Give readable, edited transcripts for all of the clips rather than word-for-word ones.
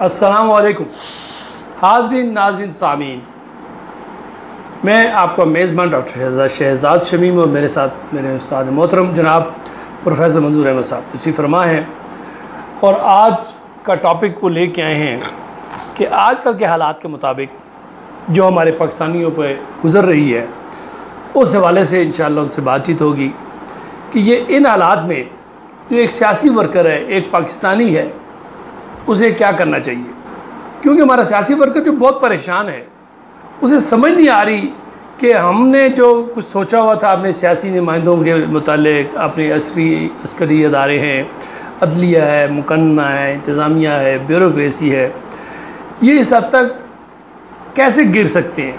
السلام علیکم حاضرین ناظرین سامعین، میں آپ کا میزبان ڈاکٹر شہزاد شمیم اور میرے ساتھ میرے استاد محترم جناب پروفیسر منظور احمد صاحب تشریف فرما ہیں، اور آج کا ٹاپک وہ لے کے آئے ہیں کہ آج کل کے حالات کے مطابق جو ہمارے پاکستانیوں پہ گزر رہی ہے اس حوالے سے انشاءاللہ ان سے بات چیت ہوگی کہ یہ ان حالات میں جو ایک سیاسی ورکر ہے، ایک پاکستانی ہے، اسے کیا کرنا چاہیے، کیونکہ ہمارا سیاسی ورکر جو بہت پریشان ہے، اسے سمجھ نہیں آ رہی کہ ہم نے جو کچھ سوچا ہوا تھا اپنے سیاسی نمائندوں کے متعلق، اپنے عسکری ادارے ہیں، عدلیہ ہے، مقننہ ہے، انتظامیہ ہے، بیوروکریسی ہے، یہ اس حد تک کیسے گر سکتے ہیں،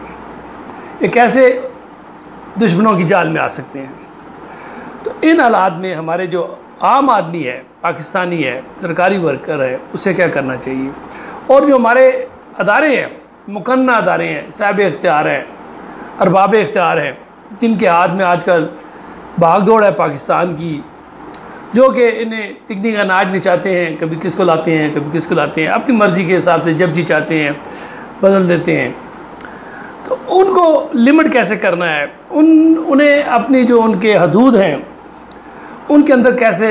یہ کیسے دشمنوں کی جال میں آ سکتے ہیں۔ تو ان حالات میں ہمارے جو عام آدمی ہے، پاکستانی ہے، سرکاری ورکر ہے، اسے کیا کرنا چاہیے، اور جو ہمارے ادارے ہیں، مقننہ ادارے ہیں، صاحب اختیار ہیں، ارباب اختیار ہیں، جن کے ہاتھ میں آج کل بھاگ دوڑ ہے پاکستان کی، جو کہ انہیں تکنی کا اناج نچاتے ہیں، کبھی کس کو لاتے ہیں، کبھی کس کو لاتے ہیں، اپنی مرضی کے حساب سے جب جی چاہتے ہیں بدل دیتے ہیں۔ تو ان کو لمٹ کیسے کرنا ہے، انہیں اپنی جو ان کے حدود ہیں ان کے اندر کیسے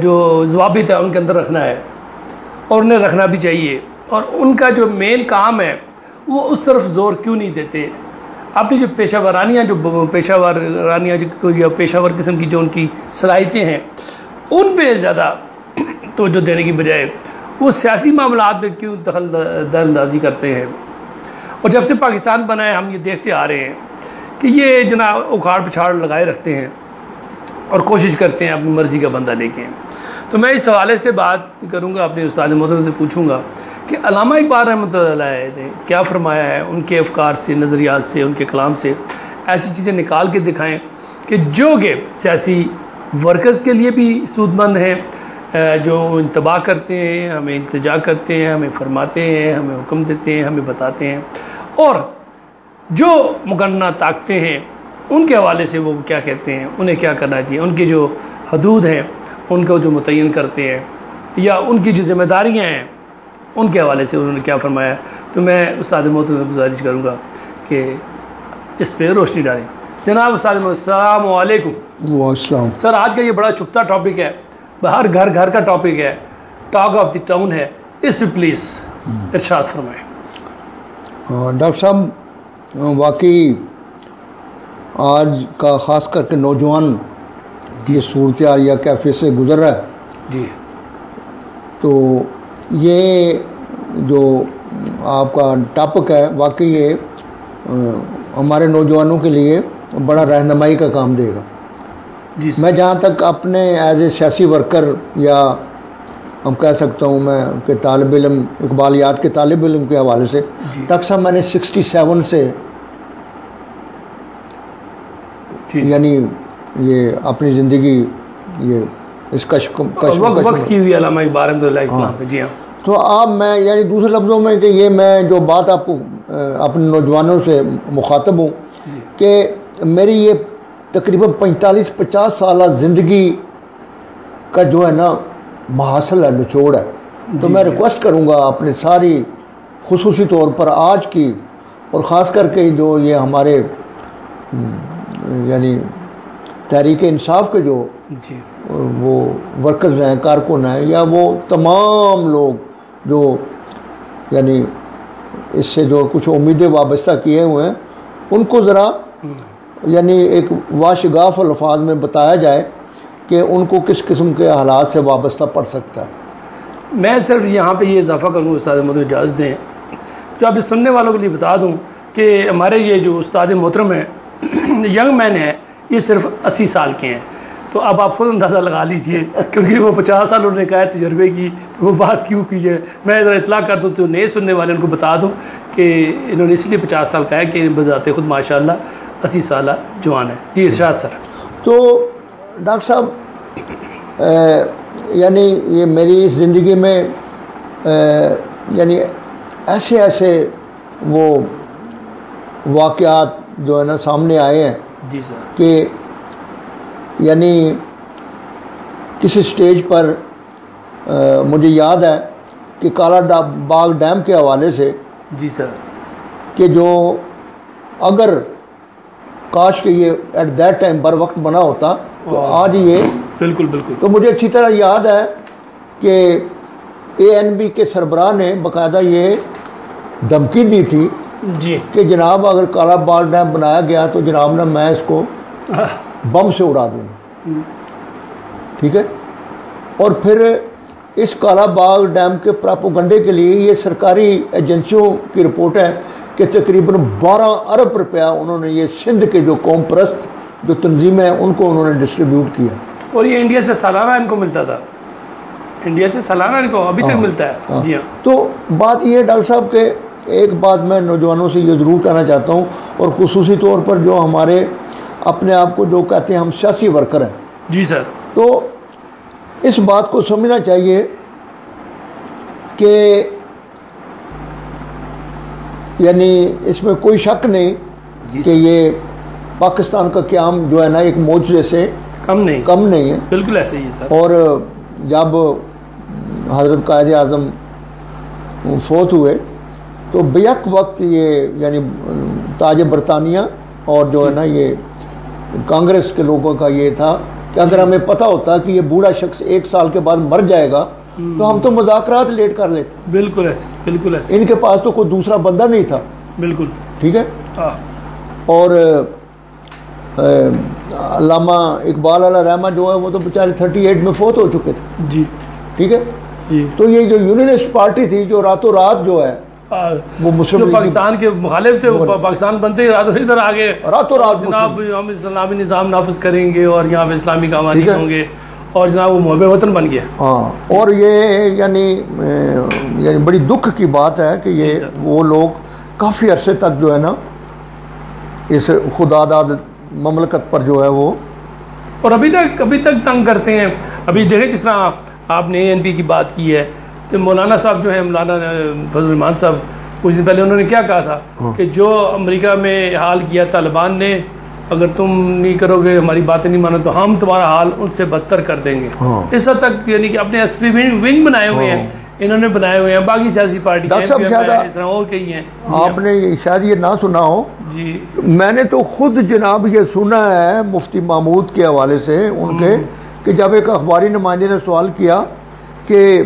جو ضوابط ہے ان کے اندر رکھنا ہے، اور انہیں رکھنا بھی چاہیے، اور ان کا جو مین کام ہے وہ اس طرف زور کیوں نہیں دیتے، اپنی جو پیشہ ورانیاں یا پیشہ ور قسم کی جو ان کی صلاحیتیں ہیں ان پہ زیادہ توجہ دینے کی بجائے وہ سیاسی معاملات میں کیوں دخل اندازی کرتے ہیں۔ اور جب سے پاکستان بنا ہے ہم یہ دیکھتے آ رہے ہیں کہ یہ جناب اکھاڑ پچھاڑ لگائے رکھتے ہیں اور کوشش کرتے ہیں اپنی مرضی کا بندہ لے کے۔ تو میں اس حوالے سے بات کروں گا، اپنے استاد محترم سے پوچھوں گا کہ علامہ اقبال رحمۃ اللہ علیہ نے کیا فرمایا ہے، ان کے افکار سے، نظریات سے، ان کے کلام سے ایسی چیزیں نکال کے دکھائیں کہ جو کہ سیاسی ورکرز کے لیے بھی سود مند ہیں، جو انتباہ کرتے ہیں، ہمیں التجا کرتے ہیں، ہمیں فرماتے ہیں، ہمیں حکم دیتے ہیں، ہمیں بتاتے ہیں، اور جو مقننہ طاقتیں ہیں ان کے حوالے سے وہ کیا کہتے ہیں، انہیں کیا کرنا چاہیے، ان کی جو حدود ہیں ان کو جو متعین کرتے ہیں، یا ان کی جو ذمہ داریاں ہیں ان کے حوالے سے انہوں نے کیا فرمایا ہے۔ تو میں استاد محترم سے گزارش کروں گا کہ اس پہ روشنی ڈالیں۔ جناب استاد محترم السلام علیکم۔ وعلیکم السلام۔ سر آج کا یہ بڑا چھپتا ٹاپک ہے، ہر گھر کا ٹاپک ہے، ٹاک آف دی ٹاؤن ہے، اس پہ پلیز ارشاد فرمائیں۔ ڈاکٹر صاحب، واقعی آج کا خاص کر کے نوجوان یہ صورتحال یا کیفے سے گزر رہا ہے، جی، تو یہ جو آپ کا ٹاپک ہے واقعی یہ ہمارے نوجوانوں کے لیے بڑا رہنمائی کا کام دے گا۔ جی میں جہاں تک اپنے ایز اے سیاسی ورکر، یا ہم کہہ سکتا ہوں میں کہ طالب علم، اقبالیات کے طالب علم کے حوالے سے، ڈاکٹر صاحب میں نے 67 سے یعنی یہ اپنی زندگی یہ اس کا وقت کی ہوئی علامہ اقبال رحمۃ اللہ علیہ پہ۔ جی ہاں، تو آپ میں یعنی دوسرے لفظوں میں کہ یہ میں جو بات آپ کو اپنے نوجوانوں سے مخاطب ہوں کہ میری یہ تقریباً 45-50 سالہ زندگی کا جو ہے نا محاصل ہے، نچوڑ ہے۔ تو میں ریکویسٹ کروں گا اپنے ساری، خصوصی طور پر آج کی، اور خاص کر کے جو یہ ہمارے یعنی تحریک انصاف کے جو وہ ورکرز ہیں، کارکن ہیں، یا وہ تمام لوگ جو یعنی اس سے جو کچھ امیدیں وابستہ کیے ہوئے ہیں، ان کو ذرا یعنی ایک واشگاف الفاظ میں بتایا جائے کہ ان کو کس قسم کے حالات سے وابستہ پڑ سکتا ہے۔ میں صرف یہاں پہ یہ اضافہ کروں گا، استاد محترم اجازت دیں، جو آپ سننے والوں کے لیے بتا دوں کہ ہمارے یہ جو استاد محترم ہیں، ینگ مین ہیں، یہ صرف 80 سال کے ہیں۔ تو اب آپ خود اندازہ لگا لیجئے، کیونکہ وہ 50 سال انہوں نے کہا ہے تجربے کی، تو وہ بات کیوں کی ہے۔ میں ذرا اطلاع کر دوں تو نئے سننے والے ان کو بتا دوں کہ انہوں نے اس لیے 50 سال کہا ہے کہ بذات خود ماشاءاللہ 80 سالہ جوان ہے۔ جی ارشاد سر۔ تو ڈاکٹر صاحب یعنی یہ میری اس زندگی میں یعنی ایسے وہ واقعات جو ہے نا سامنے آئے ہیں، جی سر، کہ یعنی کسی سٹیج پر مجھے یاد ہے کہ کالا باغ ڈیم کے حوالے سے جی سر کہ جو اگر کاش کہ یہ ایٹ دیٹ ٹائم بر وقت بنا ہوتا تو آج یہ بالکل بالکل. تو مجھے اچھی طرح یاد ہے کہ ANB کے سربراہ نے باقاعدہ یہ دھمکی دی تھی جی کہ جناب اگر کالا باغ ڈیم بنایا گیا تو جناب نا میں اس کو بم سے اڑا دوں گا. ٹھیک ہے. اور پھر اس کالا باغ ڈیم کے پراپوگنڈے کے لیے یہ سرکاری ایجنسیوں کی رپورٹ ہے کہ تقریباً 12 ارب روپیہ انہوں نے یہ سندھ کے جو قوم پرست جو تنظیمیں ہیں ان کو انہوں نے ڈسٹریبیوٹ کیا. اور یہ انڈیا سے سالانہ ان کو ملتا تھا, انڈیا سے سالانہ ان کو ابھی تک ملتا ہے. جی ہاں. تو بات یہ ہے ڈاکٹر صاحب کہ ایک بات میں نوجوانوں سے یہ ضرور کہنا چاہتا ہوں, اور خصوصی طور پر جو ہمارے اپنے آپ کو جو کہتے ہیں ہم سیاسی ورکر ہیں. جی سر. تو اس بات کو سمجھنا چاہیے کہ یعنی اس میں کوئی شک نہیں کہ یہ پاکستان کا قیام جو ہے نا ایک معجزے سے کم نہیں ہے. بالکل ایسے ہی سر. اور جب حضرت قائد اعظم فوت ہوئے تو بیک وقت یہ یعنی تاج برطانیہ اور جو ہے نا یہ کانگریس کے لوگوں کا یہ تھا کہ اگر ہمیں پتہ ہوتا کہ یہ بوڑھا شخص 1 سال کے بعد مر جائے گا تو ہم تو مذاکرات لیٹ کر لیتے. بالکل ایسے, بالکل ایسے. ان کے پاس تو کوئی دوسرا بندہ نہیں تھا. بالکل. ٹھیک ہے. اور علامہ اقبال علیہ رحمہ جو ہے وہ تو بیچارے 38 میں فوت ہو چکے تھے. جی. ٹھیک ہے. جی. تو یہ جو یونینسٹ پارٹی تھی جو راتوں رات جو ہے وہ مسلم جو پاکستان کے مخالف تھے وہ پاکستان بنتے ہی ادھر آگے راتوں رات جناب ہم اسلامی نظام نافذ کریں گے اور یہاں پہ اسلامی قوانین ہوں گے, اور جناب وہ محب وطن بن گیا. ہاں. اور یہ یعنی بڑی دکھ کی بات ہے کہ یہ وہ لوگ کافی عرصے تک جو ہے نا اس خدا داد مملکت پر جو ہے وہ اور ابھی تک تنگ کرتے ہیں. ابھی دیکھیں جس طرح آپ نے ANP کی بات کی ہے تو مولانا صاحب جو ہیں مولانا فضل الرحمان صاحب کچھ دن پہلے انہوں نے کیا کہا تھا کہ جو امریکہ میں حال کیا طالبان نے, اگر تم نہیں کرو گے ہماری باتیں نہیں مانو تو ہم تمہارا حال ان سے بدتر کر دیں گے. اس حد تک یعنی کہ اپنے SP ونگ بنائے ہوئے ہیں, انہوں نے بنائے ہوئے ہیں. باقی سیاسی پارٹی اور کئی ہیں. آپ نے شاید یہ نہ سنا ہو. جی. میں نے تو خود جناب یہ سنا ہے مفتی محمود کے حوالے سے ان کے کہ جب ایک اخباری نمائندے نے سوال کیا کہ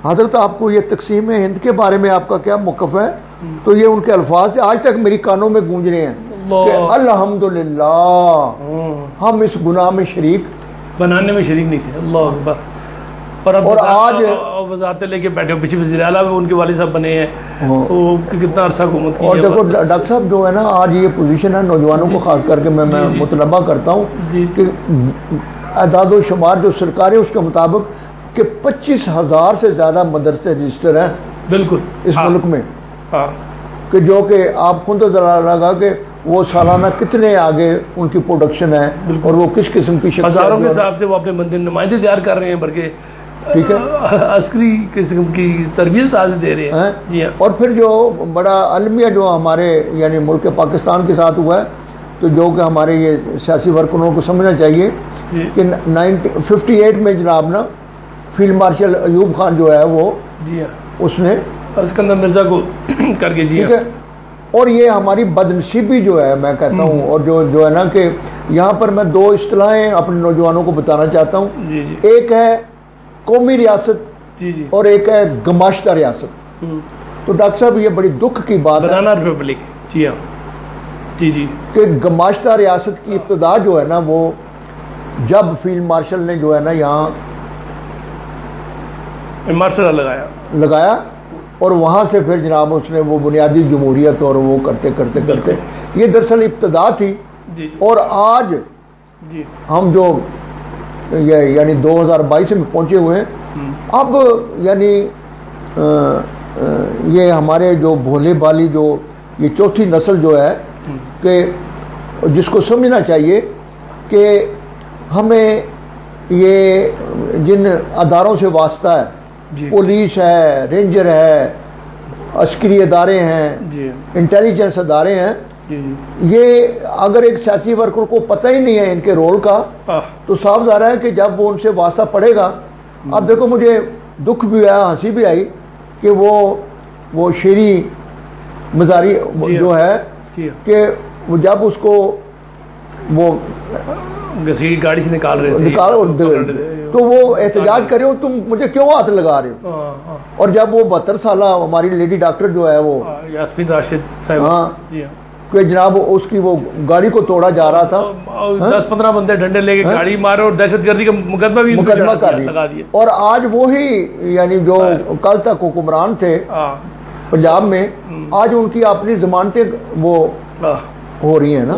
حضرت آپ کو یہ تقسیم ہند کے بارے میں آپ کا کیا موقف ہے, تو یہ ان کے الفاظ آج تک میری کانوں میں گونج رہے ہیں کہ الحمدللہ ہم اس گناہ میں شریک بنانے میں شریک نہیں تھے. اللہ اکبر. اور آج وزارتیں لے کے بیٹھے ہو, پیچھے وزیر اعلیٰ ان کے والد صاحب بنے ہیں, وہ کتنا عرصہ حکومت کی. اور دیکھو ڈاکٹر صاحب جو ہے نا آج یہ پوزیشن ہے نوجوانوں کو خاص کر کے میں مطلبہ کرتا ہوں کہ اعداد و شمار جو سرکار ہے اس کے مطابق کہ 25,000 سے زیادہ مدرسے رجسٹر ہیں بالکل اس ملک میں, کہ جو کہ آپ خود ذرا لگا کہ وہ سالانہ کتنے آگے ان کی پروڈکشن ہے اور وہ کس قسم کی ہزاروں کے حساب سے وہ اپنے بندے نمائندے تیار کر رہے ہیں, بلکہ ٹھیک ہے عسکری قسم کی تربیت ساتھ دے رہے ہیں. جی ہاں. اور پھر جو بڑا المیہ جو ہمارے یعنی ملک پاکستان کے ساتھ ہوا ہے تو جو کہ ہمارے یہ سیاسی ورکروں کو سمجھنا چاہیے کہ 1958 میں جناب نا فیلڈ مارشل ایوب خان جو ہے وہ اس نے اسکندر مرزا کو کر کے. جی ٹھیک ہے. اور یہ ہماری بدنصیبی جو ہے میں کہتا ہوں, اور جو ہے نا کہ یہاں پر میں 2 اصطلاحیں اپنے نوجوانوں کو بتانا چاہتا ہوں. ایک ہے قومی ریاست اور ایک ہے گماشتہ ریاست. تو ڈاکٹر صاحب یہ بڑی دکھ کی بات ہے بنانا ریپبلک. جی ہاں. جی جی. کہ گماشتہ ریاست کی ابتدا جو ہے نا وہ جب فیلڈ مارشل نے جو ہے نا یہاں مارشل لگایا اور وہاں سے پھر جناب اس نے وہ بنیادی جمہوریت اور وہ کرتے یہ دراصل ابتدا تھی. اور آج ہم جو یعنی 2022 میں پہنچے ہوئے ہیں, اب یعنی یہ ہمارے جو بھولے بالی جو یہ چوتھی نسل جو ہے کہ جس کو سمجھنا چاہیے کہ ہمیں یہ جن اداروں سے واسطہ ہے, پولیس ہے, رینجر ہے, عسکری ادارے ہیں, انٹیلیجنس ادارے ہیں, یہ اگر ایک سیاسی ورکر کو پتہ ہی نہیں ہے ان کے رول کا تو صاف ظاہر ہے کہ جب وہ ان سے واسطہ پڑے گا. اب دیکھو مجھے دکھ بھی آیا, ہنسی بھی آئی کہ وہ شیری مزاری جو ہے کہ وہ جب اس کو وہ گاڑی سے نکال رہے تھے تو وہ احتجاج کرے ہو تم مجھے کیوں ہاتھ لگا رہے ہو. اور جب وہ 72 سالہ ہماری لیڈی ڈاکٹر جو ہے وہ یاسمین راشد صاحب، ہاں کہ جناب اس کی وہ گاڑی کو توڑا جا رہا تھا، 10-15 بندے ڈنڈے لے کے گاڑی مارے اور دہشت گردی کا مقدمہ کر رہی. اور آج وہی یعنی جو کل تک حکمران تھے پنجاب میں، آج ان کی اپنی ضمانتیں وہ ہو رہی ہیں نا.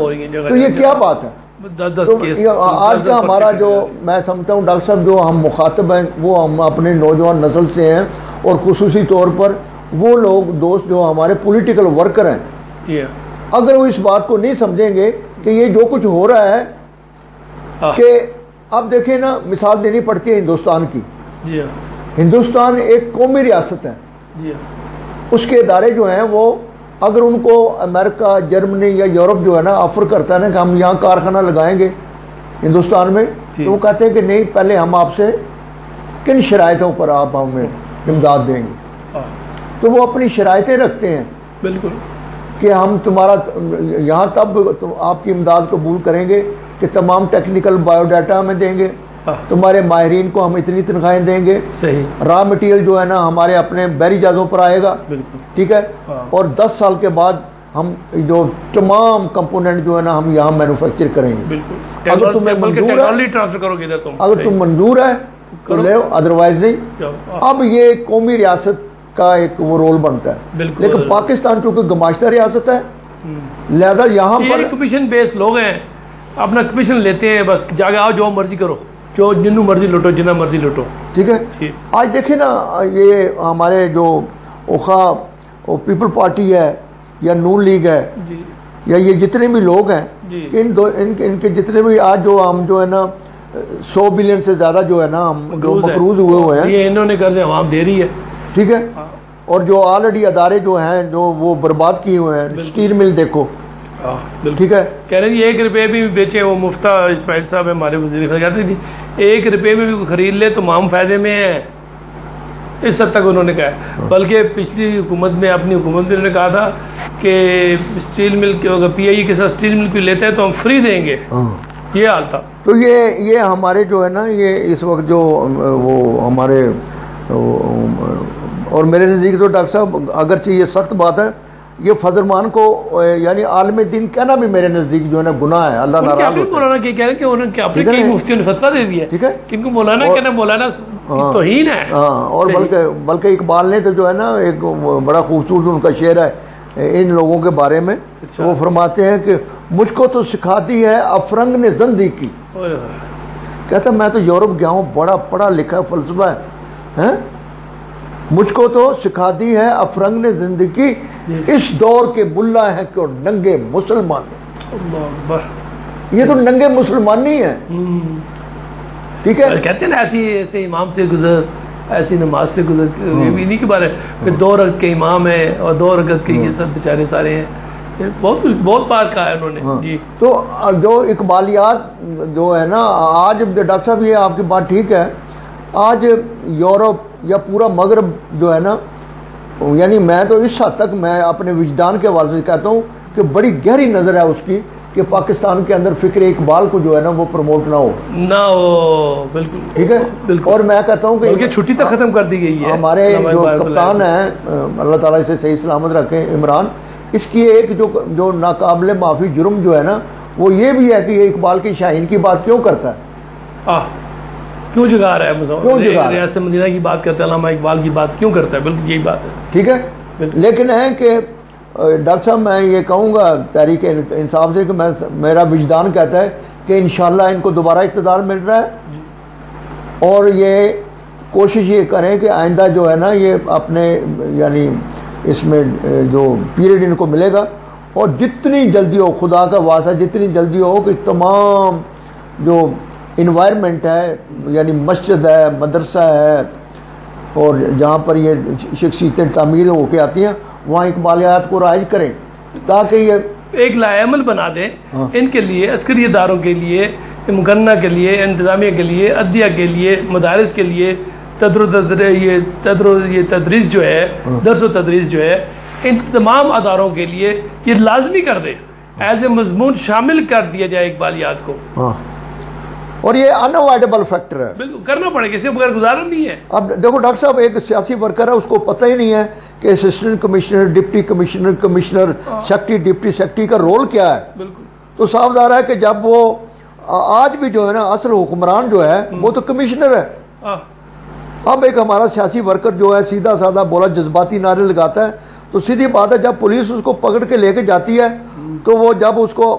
تو یہ کیا بات ہے؟ آج کا ہمارا جو میں سمجھتا ہوں ڈاکٹر صاحب جو ہم مخاطب ہیں وہ ہم اپنے نوجوان نسل سے ہیں، اور خصوصی طور پر وہ لوگ دوست جو ہمارے پولیٹیکل ورکر ہیں، اگر وہ اس بات کو نہیں سمجھیں گے کہ یہ جو کچھ ہو رہا ہے کہ اب دیکھیں نا، مثال دینی پڑتی ہے ہندوستان کی. ہندوستان ایک قومی ریاست ہے، اس کے ادارے جو ہیں وہ اگر ان کو امریکہ، جرمنی یا یورپ جو ہے نا آفر کرتا ہے نا کہ ہم یہاں کارخانہ لگائیں گے ہندوستان میں، تو وہ کہتے ہیں کہ نہیں، پہلے ہم آپ سے کن شرائطوں پر آپ ہمیں امداد دیں گے. تو وہ اپنی شرائطیں رکھتے ہیں بالکل کہ ہم تمہارا یہاں تب آپ کی امداد قبول کریں گے کہ تمام ٹیکنیکل بایو ڈاٹا ہمیں دیں گے، تمہارے ماہرین کو ہم اتنی تنخواہیں دیں گے، را مٹیریل جو ہے نا ہمارے اپنے بحری جہازوں پر آئے گا، ٹھیک ہے، اور 10 سال کے بعد ہم جو تمام کمپوننٹ جو ہے نا ہم یہاں مینوفیکچر کریں گے. اگر تمہیں منظور ہے تو لے، ادروائز نہیں. اب یہ قومی ریاست کا ایک وہ رول بنتا ہے، لیکن پاکستان چونکہ گماشتہ ریاست ہے، لہذا یہاں پر کمیشن بیس لوگ ہیں، اپنا کمیشن لیتے ہیں، بس جا کے آؤ جو مرضی کرو، جو جنوں مرضی لوٹو، جنہ مرضی لوٹو. ٹھیک ہے. آج دیکھیں نا یہ ہمارے جو اوخا پیپل پارٹی ہے یا نون لیگ ہے یا یہ جتنے بھی لوگ ہیں کہ ان کے جتنے بھی آج جو ہم جو ہے نا 100 بلین سے زیادہ جو ہے نا ہم جو مقروض ہوئے ہیں، یہ انہوں نے قرض عوام دے رہی ہے. ٹھیک ہے. اور جو آلریڈی ادارے جو ہیں جو وہ برباد کیے ہوئے ہیں، اسٹیل مل دیکھو، ٹھیک ہے، کہہ رہے ہیں 1 روپے بھی بیچے، وہ مفتہ اسماعیل صاحب ہمارے وزیر خارجہ کہتے تھے 1 روپے میں بھی خرید لے تو ہم فائدے میں ہیں، اس حد تک انہوں نے کہا ہے. بلکہ پچھلی حکومت میں، اپنی حکومت میں انہوں نے کہا تھا کہ اسٹیل مل اگر پی آئی کے ساتھ اسٹیل مل کو لیتے ہیں تو ہم فری دیں گے. یہ حال تھا. تو یہ ہمارے جو ہے نا یہ اس وقت جو وہ ہمارے اور میرے نزدیک تو ڈاکٹر صاحب اگرچہ یہ سخت بات ہے، یہ فضرمان کو یعنی عالم دین کہنا بھی میرے نزدیک جو ہے نا گناہ ہے. اللہ ناراض ہوتا ہے. مولانا کہہ رہے ہیں کہ انہوں نے اپنے کئی مفتیوں نے فتویٰ دے دیا، ٹھیک ہے، کیونکہ مولانا کہنا مولانا توہین ہے. اور بلکہ اقبال نے تو جو ہے نا ایک بڑا خوبصورت ان کا شعر ہے ان لوگوں کے بارے میں. وہ فرماتے ہیں کہ مجھ کو تو سکھاتی ہے افرنگ نے زندگی کی. کہتا میں تو یورپ گیا ہوں، بڑا پڑھا لکھا فلسفہ ہے، مجھ کو تو سکھاتی ہے افرنگ نے زندگی، اس دور کے ملا ہے کہ ننگے مسلمان. یہ تو ننگے مسلمان نہیں ہے. ٹھیک ہے. کہتے ہیں نا ایسے امام سے گزر، ایسی نماز سے گزر، انہیں کے بارے میں 2 رکعت کے امام ہیں اور 2 رکعت کے یہ سب بیچارے سارے ہیں. بہت کچھ بہت بار کہا ہے انہوں نے. جی تو جو اقبالیات جو ہے نا آج ڈاکٹر صاحب یہ آپ کی بات ٹھیک ہے، آج یورپ یا پورا مغرب جو ہے نا، یعنی میں تو اس حد تک میں اپنے وجدان کے حوالے سے کہتا ہوں کہ بڑی گہری نظر ہے اس کی کہ پاکستان کے اندر فکر اقبال کو جو ہے نا وہ پروموٹ نہ ہو. بالکل ٹھیک ہے. اور میں کہتا ہوں کہ چھٹی تک ختم کر دی گئی ہے. ہمارے جو کپتان ہیں اللہ تعالیٰ اسے صحیح سلامت رکھیں، عمران، اس کی ایک جو ناقابل معافی جرم جو ہے نا وہ یہ بھی ہے کہ یہ اقبال کی شاہین کی بات کیوں کرتا ہے، کیوں جگا رہا ہے، ریاست مدینہ کی بات کرتا ہے، علامہ اقبال کی بات کیوں کرتا ہے. بالکل یہی بات ہے. ٹھیک ہے. لیکن ہے کہ ڈاکٹر صاحب میں یہ کہوں گا تحریک انصاف سے کہ میرا وجدان کہتا ہے کہ انشاءاللہ ان کو دوبارہ اقتدار مل رہا ہے، اور یہ کوشش یہ کریں کہ آئندہ جو ہے نا یہ اپنے یعنی اس میں جو پیریڈ ان کو ملے گا، اور جتنی جلدی ہو، خدا کا واسطہ جتنی جلدی ہو کہ تمام جو انوائرمنٹ ہے یعنی مسجد ہے، مدرسہ ہے، اور جہاں پر یہ شخصیتیں تعمیر ہو کے آتی ہیں وہاں اقبالیات کو رائج کریں تاکہ یہ ایک لا عمل بنا دیں ان کے لیے، عسکری اداروں کے لیے، مقننہ کے لیے، انتظامیہ کے لیے، عدلیہ کے لیے، مدارس کے لیے، یہ تدریس جو ہے، درس و تدریس جو ہے، ان تمام اداروں کے لیے یہ لازمی کر دے، ایز اے مضمون شامل کر دیا جائے اقبالیات کو. اور یہ انوائڈیبل فیکٹر ہے، بالکل کرنا پڑے گا، اس کے بغیر گزارا نہیں ہے. اب دیکھو ڈاکٹر صاحب، ایک سیاسی ورکر ہے، اس کو پتہ ہی نہیں ہے کہ assistant commissioner, deputy commissioner, commissioner secretary, deputy secretary کا رول کیا ہے. بالکل. تو صاف ظاہر ہے کہ جب وہ آج بھی جو ہے نا اصل حکمران جو ہے وہ تو کمشنر ہے. اب ایک ہمارا سیاسی ورکر جو ہے سیدھا سادہ بولا جذباتی نعرے لگاتا ہے، تو سیدھی بات ہے جب پولیس اس کو پکڑ کے لے کے جاتی ہے تو وہ جب اس کو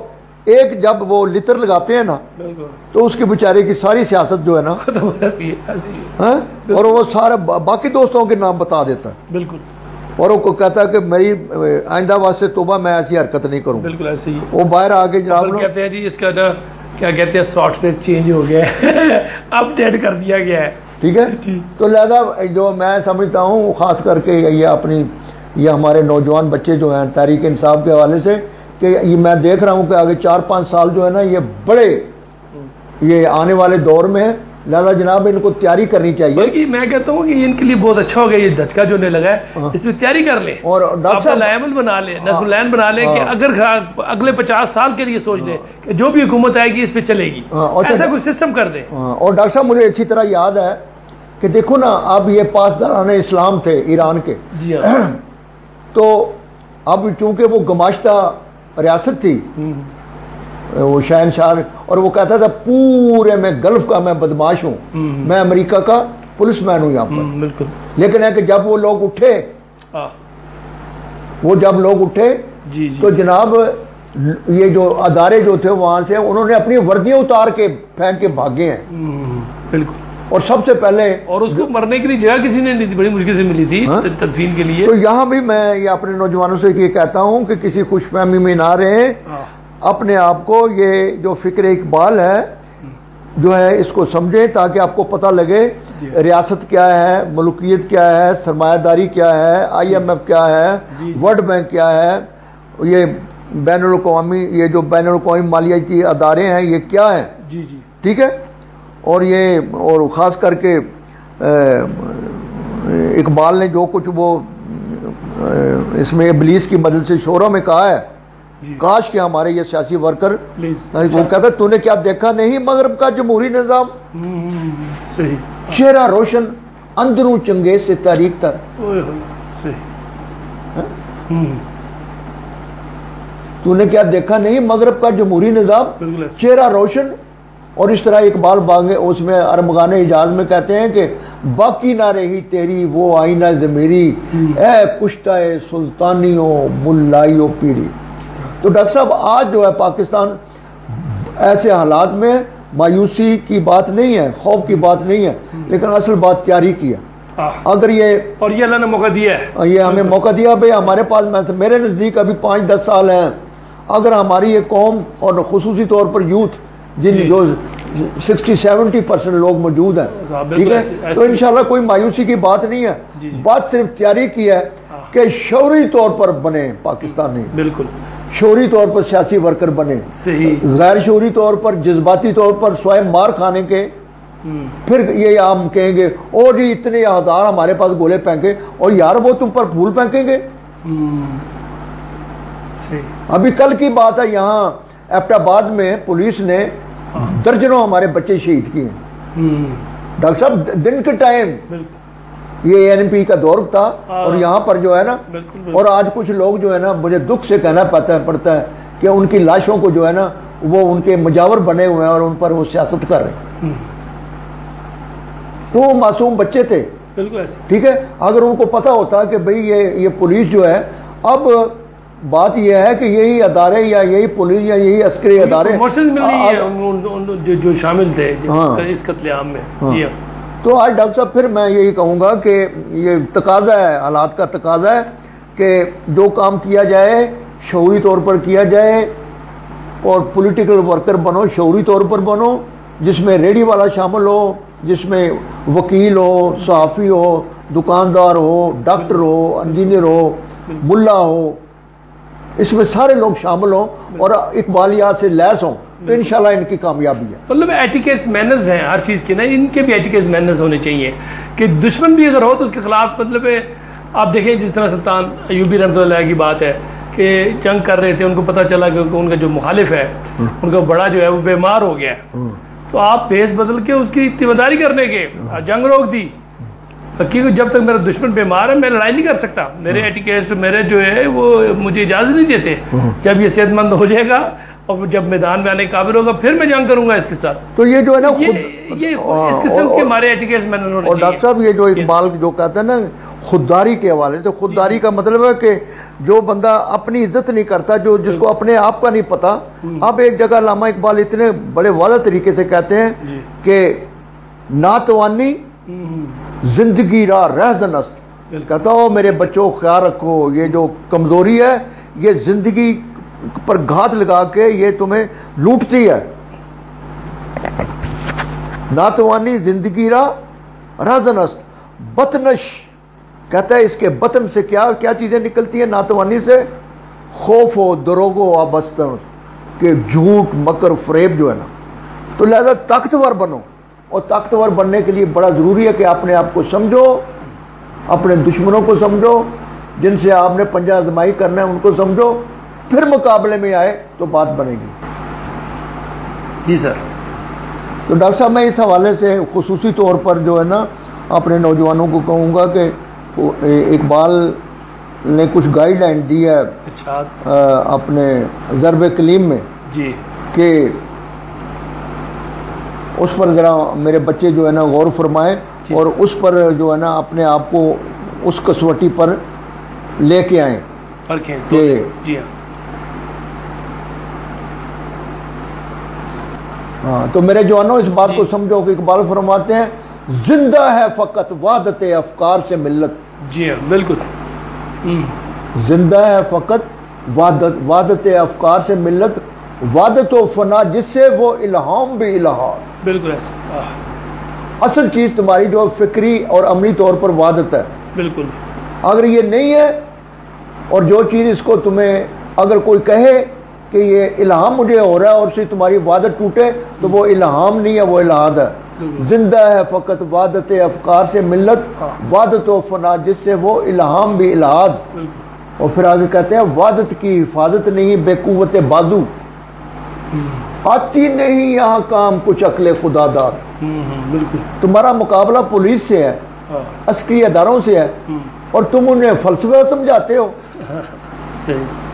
جب وہ لتر لگاتے ہیں نا تو اس کے بیچارے کی ساری سیاست جو ہے نا اور وہ سارے باقی دوستوں کے نام بتا دیتا ہے. بالکل. اور وہ کہتا ہے کہ میری آئندہ واسطے توبہ، میں ایسی حرکت نہیں کروں. بالکل ایسے ہی. وہ باہر آ کے جناب کہتے ہیں جی اس کا نا کیا کہتے ہیں سافٹ ویئر چینج ہو گیا ہے، اپ ڈیٹ کر دیا گیا ہے. ٹھیک ہے. تو لہذا جو میں سمجھتا ہوں خاص کر کے یہ ہمارے نوجوان بچے جو ہیں تحریک انصاف کے حوالے سے، کہ یہ میں دیکھ رہا ہوں کہ آگے 4-5 سال جو ہے نا یہ بڑے یہ آنے والے دور میں ہے، لہذا جناب ان کو تیاری کرنی چاہیے. بلکہ میں کہتا ہوں کہ ان کے لیے بہت اچھا ہو گیا یہ دھچکا جو نے لگا ہے، اس میں تیاری کر لیں اور عمل بنا لیں، نظم العین بنا لیں کہ اگر اگلے 50 سال کے لیے سوچ لیں کہ جو بھی حکومت آئے گی اس پہ چلے گی، ایسا کوئی سسٹم کر دیں. اور ڈاکٹر صاحب مجھے اچھی طرح یاد ہے کہ دیکھو نا اب یہ پاسداران اسلام تھے ایران کے، تو اب چونکہ وہ گماشتہ ریاست تھی وہ شہنشاہ، اور وہ کہتا تھا پورے میں گلف کا میں بدماش ہوں، میں امریکہ کا پولیس مین ہوں یہاں پر. بالکل. لیکن ہے کہ جب وہ لوگ اٹھے تو جناب یہ جو ادارے جو تھے وہاں سے انہوں نے اپنی وردیاں اتار کے پھینک کے بھاگے ہیں. بالکل. اور سب سے پہلے اور اس کو مرنے کے لیے جگہ کسی نے نہیں دی، بڑی مشکل سے ملی تھی تدفین کے لیے. تو یہاں بھی میں یہ اپنے نوجوانوں سے یہ کہتا ہوں کہ کسی خوش فہمی میں نہ رہیں، اپنے آپ کو یہ جو فکر اقبال ہے جو ہے اس کو سمجھیں تاکہ آپ کو پتہ لگے ریاست کیا ہے، ملکیت کیا ہے، سرمایہ داری کیا ہے، IMF کیا ہے، ورلڈ بینک کیا ہے، یہ بین الاقوامی یہ جو بین الاقوامی مالیاتی ادارے ہیں یہ کیا ہیں. ٹھیک ہے. اور خاص کر کے اقبال نے جو کچھ وہ اس میں ابلیس کی مدد سے شورا میں کہا ہے، کاش کہ ہمارے یہ سیاسی ورکر وہ کہتا ہے تو نے کیا دیکھا نہیں مغرب کا جمہوری نظام، چہرہ روشن اندروں چنگیز سے تاریخ تر. تو نے کیا دیکھا نہیں مغرب کا جمہوری نظام، چہرہ روشن. اور اس طرح اقبال بانگے اس میں ارمغان اجاز میں کہتے ہیں کہ باقی نہ رہی تیری وہ آئینہ ضمیری، اے کشتہ سلطانیوں ملائیو پیری. تو ڈاکٹر صاحب آج جو ہے پاکستان ایسے حالات میں مایوسی کی بات نہیں ہے، خوف کی بات نہیں ہے، لیکن اصل بات تیاری کی ہے. اگر اور یہ اللہ نے موقع دیا ہے، یہ ہمیں موقع دیا بھائی ہمارے پاس میرے نزدیک ابھی 5-10 سال ہیں. اگر ہماری یہ قوم اور خصوصی طور پر یوتھ جو 60-70% لوگ موجود ہیں، ٹھیک ہے، تو انشاءاللہ کوئی مایوسی کی بات نہیں ہے. بات صرف تیاری کی ہے کہ شعوری طور پر بنے پاکستانی، بالکل شعوری طور پر سیاسی ورکر بنے، غیر شعوری طور پر جذباتی طور پر سوائے مار کھانے کے پھر یہ ہم کہیں گے او جی اتنے ہزار ہمارے پاس گولے پھینکے، اور یار وہ تم پر پھول پھینکیں گے. ابھی کل کی بات ہے یہاں ایبٹ آباد میں پولیس نے درجنوں ہمارے بچے شہید کیے ہیں. ڈاکٹر صاحب دن کے ٹائم یہ NP کا دور تھا اور یہاں پر جو ہے نا، اور آج کچھ لوگ جو ہے نا مجھے دکھ سے کہنا پڑتا ہے کہ ان کی لاشوں کو جو ہے نا وہ ان کے مجاور بنے ہوئے ہیں اور ان پر وہ سیاست کر رہے ہیں. تو وہ معصوم بچے تھے. ٹھیک ہے. اگر ان کو پتا ہوتا کہ بھئی یہ پولیس جو ہے، اب بات یہ ہے کہ یہی ادارے یا یہی پولیس یا یہی عسکری ادارے جو شامل تھے اس قتل عام میں. تو آج ڈاکٹر صاحب پھر میں یہی کہوں گا کہ یہ تقاضا ہے، حالات کا تقاضا ہے کہ جو کام کیا جائے شعوری طور پر کیا جائے، اور پولیٹیکل ورکر بنو، شعوری طور پر بنو، جس میں ریڈی والا شامل ہو، جس میں وکیل ہو، صحافی ہو، دکاندار ہو، ڈاکٹر ہو، انجینئر ہو، ملا ہو، اس میں سارے لوگ شامل ہوں اور اقبالیات سے لیس ہوں. تو انشاءاللہ ان کی کامیابی ہے. مطلب ایٹیکیٹس مینرز ہیں ہر چیز کے نا, ان کے بھی ایٹیکیٹس مینرز ہونے چاہیے کہ دشمن بھی اگر ہو تو اس کے خلاف مطلب آپ دیکھیں جس طرح سلطان ایوبی رحمۃ اللہ کی بات ہے کہ جنگ کر رہے تھے, ان کو پتہ چلا کہ ان کا جو مخالف ہے ان کا بڑا جو ہے وہ بیمار ہو گیا ہے, تو آپ بھیس بدل کے اس کی تیمارداری کرنے کے جنگ روک دی, کیونکہ جب تک میرا دشمن بیمار ہے میں لڑائی نہیں کر سکتا, میرے ایٹیکیٹس میرے جو ہے وہ مجھے اجازت نہیں دیتے, جب یہ صحت مند ہو جائے گا اور جب میدان میں آنے کے قابل ہوگا پھر میں جنگ کروں گا اس کے ساتھ. تو یہ جو ہے نا یہ اس قسم کے ہمارے ایٹیکیٹس میں ہونے چاہیے. اور ڈاکٹر صاحب یہ جو اقبال جو کہتا ہے نا خودداری کے حوالے سے, خودداری کا مطلب ہے کہ جو بندہ اپنی عزت نہیں کرتا, جو جس کو اپنے آپ کا نہیں پتا. اب ایک جگہ علامہ اقبال اتنے بڑے واضح طریقے سے کہتے ہیں کہ ناتوانی زندگی را رہزن است, کہتا ہو میرے بچوں خیال رکھو یہ جو کمزوری ہے یہ زندگی پر گھات لگا کے یہ تمہیں لوٹتی ہے. ناتوانی زندگی را رہزن است بطنش, کہتا ہے اس کے بطن سے کیا چیزیں نکلتی ہیں ناتوانی سے, خوف و دروغ و آبستن, کہ جھوٹ مکر فریب جو ہے نا. تو لہذا طاقتور بنو, اور طاقتور بننے کے لیے بڑا ضروری ہے کہ اپنے آپ کو سمجھو, اپنے دشمنوں کو سمجھو, جن سے آپ نے پنجہ آزمائی کرنا ہے ان کو سمجھو, پھر مقابلے میں آئے تو بات بنے گی. جی سر. تو ڈاکٹر صاحب میں اس حوالے سے خصوصی طور پر جو ہے نا اپنے نوجوانوں کو کہوں گا کہ اقبال نے کچھ گائیڈ لائن دی ہے اپنے ضرب کلیم میں جی کہ اس پر ذرا میرے بچے جو ہے نا غور فرمائیں اور اس پر جو ہے نا اپنے آپ کو اس کسوٹی پر لے کے آئیں کہ ہاں. تو میرے جوانوں اس بات کو سمجھو کہ اقبال فرماتے ہیں زندہ ہے فقط وحدت افکار سے ملت. جی ہاں بالکل. زندہ ہے فقط وحدت افکار سے ملت, وحدت و فنا جس سے وہ الہام بھی الہاد. بالکل ایسا. اصل چیز تمہاری جو فکری اور عملی طور پر وحدت ہے. بالکل. اگر یہ نہیں ہے اور جو چیز اس کو تمہیں اگر کوئی کہے کہ یہ الہام مجھے ہو رہا ہے اور اس سے تمہاری وحدت ٹوٹے تو وہ الہام نہیں ہے, وہ الہاد ہے. زندہ ہے فقط وحدت افکار سے ملت, وحدت و فنا جس سے وہ الہام بھی الہاد. اور پھر آگے کہتے ہیں وحدت کی حفاظت نہیں بے قوت بازو, آتی نہیں یہاں کام کچھ عقل خدا داد. بالکل. تمہارا مقابلہ پولیس سے ہے, عسکری اداروں سے ہے, اور تم انہیں فلسفہ سمجھاتے ہو.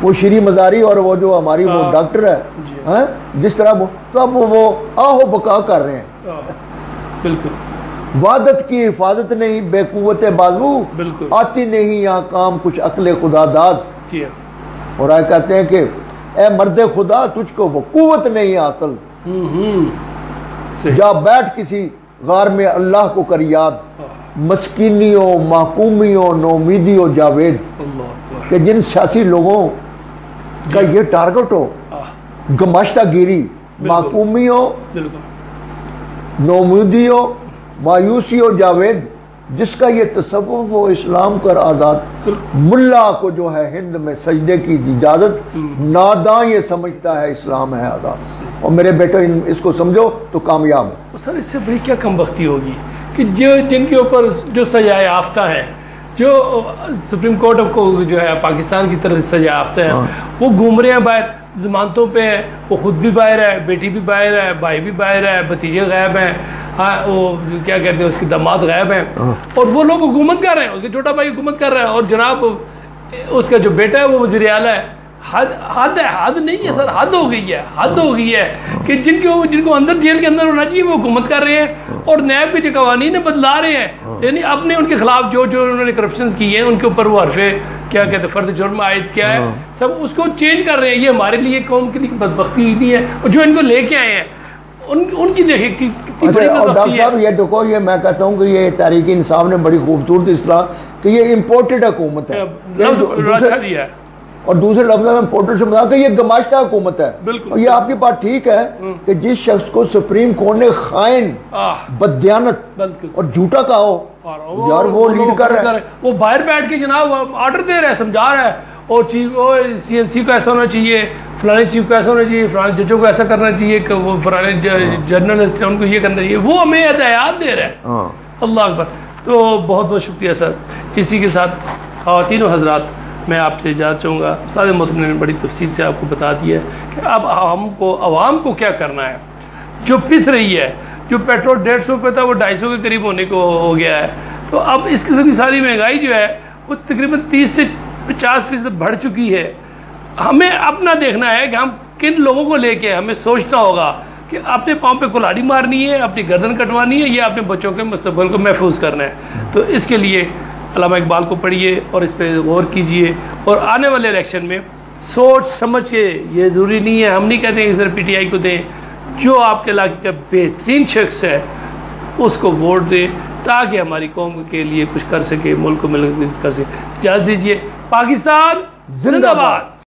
وہ شری مزاری اور وہ جو ہماری وہ ڈاکٹر ہے جس طرح وہ, تو اب وہ آہو بقا کر رہے ہیں. بالکل. وحدت کی حفاظت نہیں بے قوت بازو, آتی نہیں یہاں کام کچھ عقل خدا داد. اور آئے کہتے ہیں کہ اے مرد خدا تجھ کو وہ قوت نہیں حاصل, جا بیٹھ کسی غار میں اللہ کو کر یاد, مسکینیوں محکومیوں نومیدیوں جاوید. کہ جن سیاسی لوگوں کا یہ ٹارگٹ ہو گماشتہ گیری, محکومیوں نومیدیوں مایوسیوں جاوید, جس کا یہ تصوف ہو اسلام کر آزاد. ملا کو جو ہے ہند میں سجدے کی اجازت, ناداں یہ سمجھتا ہے اسلام ہے آزاد. اور میرے بیٹے اس کو سمجھو تو کامیاب ہو. سر اس سے بڑی کیا کم بختی ہوگی کہ جن کے اوپر جو سزا یافتہ ہے, جو سپریم کورٹ کو جو ہے پاکستان کی طرف سے سزا یافتہ ہے, وہ گھوم رہے ہیں باہر ضمانتوں پہ ہیں, وہ خود بھی باہر ہے, بیٹی بھی باہر ہے, بھائی بھی باہر ہے, بھتیجے غائب ہیں, ہاں وہ کیا کہتے ہیں اس کی داماد غائب ہیں, اور وہ لوگ حکومت کر رہے ہیں, اس کے چھوٹا بھائی حکومت کر رہا ہے, اور جناب اس کا جو بیٹا ہے وہ وزیر اعلیٰ ہے. حد ہے, حد نہیں ہے سر, حد ہو گئی ہے, حد ہو گئی ہے کہ جن کو اندر جیل کے اندر ہونا چاہیے وہ حکومت کر رہے ہیں, اور نیب کے جو قوانین بدلا رہے ہیں, یعنی اپنے ان کے خلاف جو انہوں نے کرپشنز کی ہیں ان کے اوپر وہ حرفے کیا کہتے ہیں فرد جرم عائد کیا ہے, سب اس کو چینج کر رہے ہیں. یہ ہمارے لیے قوم کے لیے بدبختی نہیں ہے, اور جو ان کو لے کے آئے ہیں ان کی دیکھیں کتنی بڑی بدبختی ہے. یہ دیکھو, یہ میں کہتا ہوں کہ یہ تحریک انصاف نے بڑی خوبصورت اصطلاح کہ یہ امپورٹڈ حکومت ہے, اور دوسرے لفظ میں امپورٹڈ سے مطلب کہ یہ گماشتہ حکومت ہے. اور یہ آپ کی بات ٹھیک ہے کہ جس شخص کو سپریم کورٹ نے خائن, بددیانت اور جھوٹا کہا ہو, یار وہ لیڈ کر رہا ہے, وہ باہر بیٹھ کے جناب آرڈر دے رہا ہے, سمجھا رہا ہے, اور چیف CNC کو ایسا ہونا چاہیے، فلانے چیف کو ایسا ہونا چاہیے، فلانے ججوں کو ایسا کرنا چاہیے، کہ وہ فلانے جرنلسٹ ہیں ان کو یہ کرنا چاہیے، وہ ہمیں ہدایات دے رہا ہے. اللہ اکبر. تو بہت بہت شکریہ سر. اسی کے ساتھ خواتین و حضرات میں آپ سے اجازت چاہوں گا. استاد محترم نے بڑی تفصیل سے آپ کو بتا دیا ہے کہ اب عوام کو کیا کرنا ہے. جو پس رہی ہے، جو پیٹرول 150 پہ تھا وہ 250 کے قریب ہونے کو ہو گیا ہے. تو اب اس قسم کی ساری مہنگائی جو ہے وہ تقریباً 30 سے 50% بڑھ چکی ہے. ہمیں اپنا دیکھنا ہے کہ ہم کن لوگوں کو لے کے ہمیں سوچنا ہوگا کہ اپنے پاؤں پہ کلاڑی مارنی ہے، اپنی گردن کٹوانی ہے، یا اپنے بچوں کے مستقبل کو محفوظ کرنا ہے. تو اس کے لیے علامہ اقبال کو پڑھیے اور اس پہ غور کیجئے، اور آنے والے الیکشن میں سوچ سمجھ کے، یہ ضروری نہیں ہے، ہم نہیں کہتے ہیں کہ صرف PTI کو دیں، جو آپ کے علاقے کا بہترین شخص ہے اس کو ووٹ دیں تاکہ ہماری قوم کے لیے کچھ کر سکے، ملک کو مل کر سکے. اجازت دیجیے. پاکستان زندہ باد.